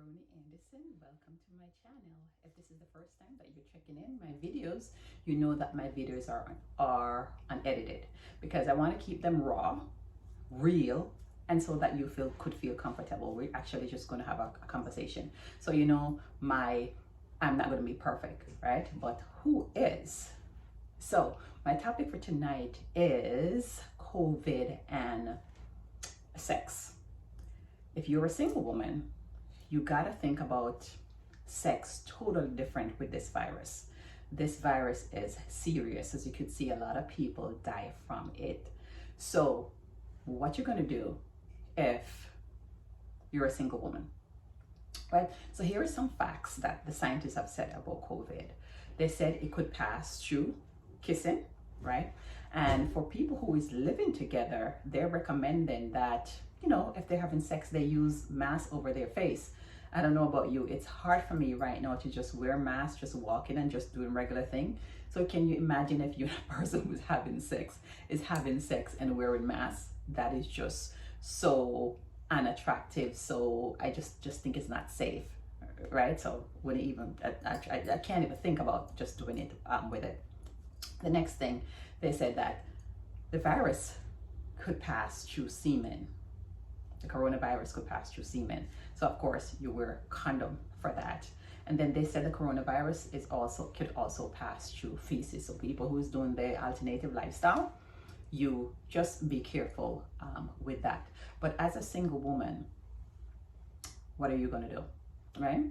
Rooney Anderson. Welcome to my channel. If this is the first time that you're checking in my videos, you know that my videos are unedited because I want to keep them raw, real, and so that you could feel comfortable. We're actually just going to have a conversation. So I'm not going to be perfect, right? But who is? So my topic for tonight is COVID and sex. If you're a single woman, you gotta think about sex totally different with this virus. This virus is serious. As you could see, a lot of people die from it. So what you're gonna do if you're a single woman, right? So here are some facts that the scientists have said about COVID. They said it could pass through kissing, right? And for people who is living together, they're recommending that, if they're having sex, they use masks over their face. I don't know about you, it's hard for me right now to just wear masks, just walking and just doing regular thing. So can you imagine if you're a person who's having sex and wearing masks? That is just so unattractive. So I just think it's not safe, right? So when I can't even think about just doing it with it. The next thing, they said that the virus could pass through semen. The coronavirus could pass through semen. So of course you wear a condom for that. And then they said the coronavirus could also pass through feces. So people who's doing the alternative lifestyle, you just be careful with that. But as a single woman, what are you gonna do, right?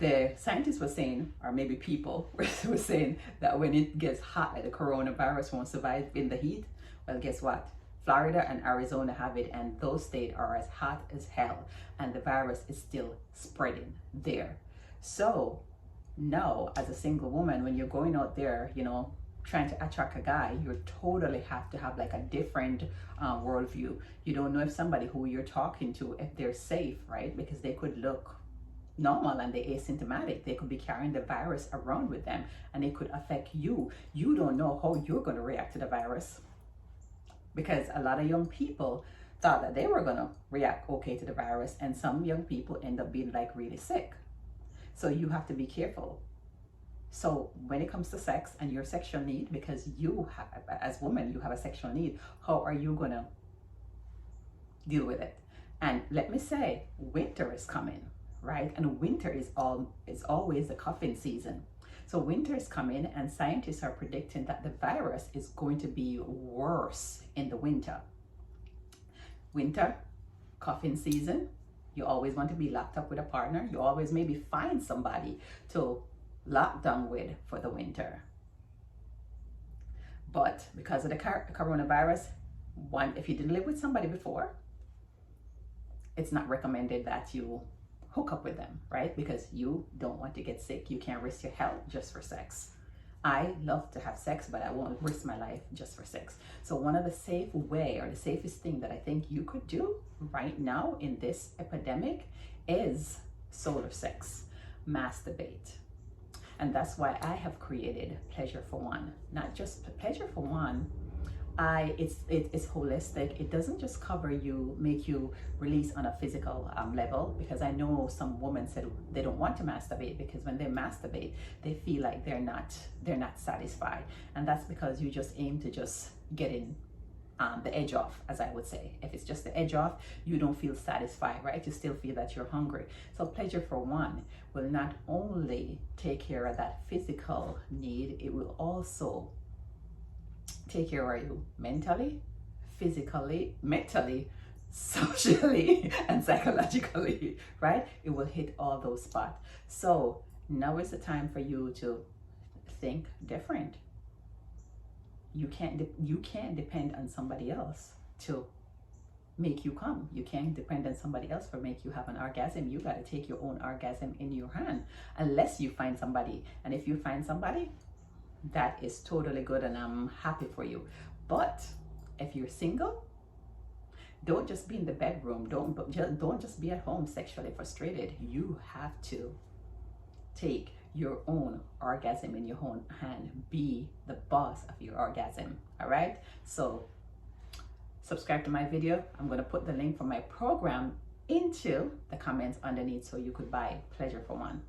The scientists were saying, or maybe people were saying, that when it gets hot, like the coronavirus won't survive in the heat. Well, guess what? Florida and Arizona have it, and those states are as hot as hell, and the virus is still spreading there. So now, as a single woman, when you're going out there, trying to attract a guy, you totally have to have like a different worldview. You don't know if somebody who you're talking to, if they're safe, right? Because they could look normal and they're asymptomatic. They could be carrying the virus around with them, and it could affect you. You don't know how you're going to react to the virus, because a lot of young people thought that they were going to react okay to the virus, and some young people end up being like really sick. So you have to be careful. So when it comes to sex and your sexual need, because you have, as women, you have a sexual need, how are you going to deal with it? And let me say, winter is coming, right? And winter is always the cuffing season. So winter is coming, and scientists are predicting that the virus is going to be worse in the winter. Winter, cuffing season, you always want to be locked up with a partner. You always maybe find somebody to lock down with for the winter. But because of the coronavirus, if you didn't live with somebody before, it's not recommended that you hook up with them, right? Because you don't want to get sick. You can't risk your health just for sex. I love to have sex, but I won't risk my life just for sex. So one of the the safest thing that I think you could do right now in this epidemic is sort of sex, masturbate. And that's why I have created Pleasure for One. Not just Pleasure for One, it's holistic. It doesn't just cover you, make you release on a physical level, because I know some women said they don't want to masturbate because when they masturbate, they feel like they're not satisfied, and that's because you just aim to just get in the edge off, as I would say. If it's just the edge off, you don't feel satisfied, right? You still feel that you're hungry. So Pleasure for One will not only take care of that physical need, it will also take care of you mentally, physically, mentally, socially, and psychologically, right? It will hit all those spots. So now is the time for you to think different. You can't depend on somebody else to make you come. You can't depend on somebody else for make you have an orgasm. You got to take your own orgasm in your hand, unless you find somebody. And if you find somebody, that is totally good, and I'm happy for you. But if you're single, don't just be in the bedroom. Don't just be at home sexually frustrated. You have to take your own orgasm in your own hand. Be the boss of your orgasm. All right. So subscribe to my video. I'm going to put the link for my program into the comments underneath so you could buy pleasure for one.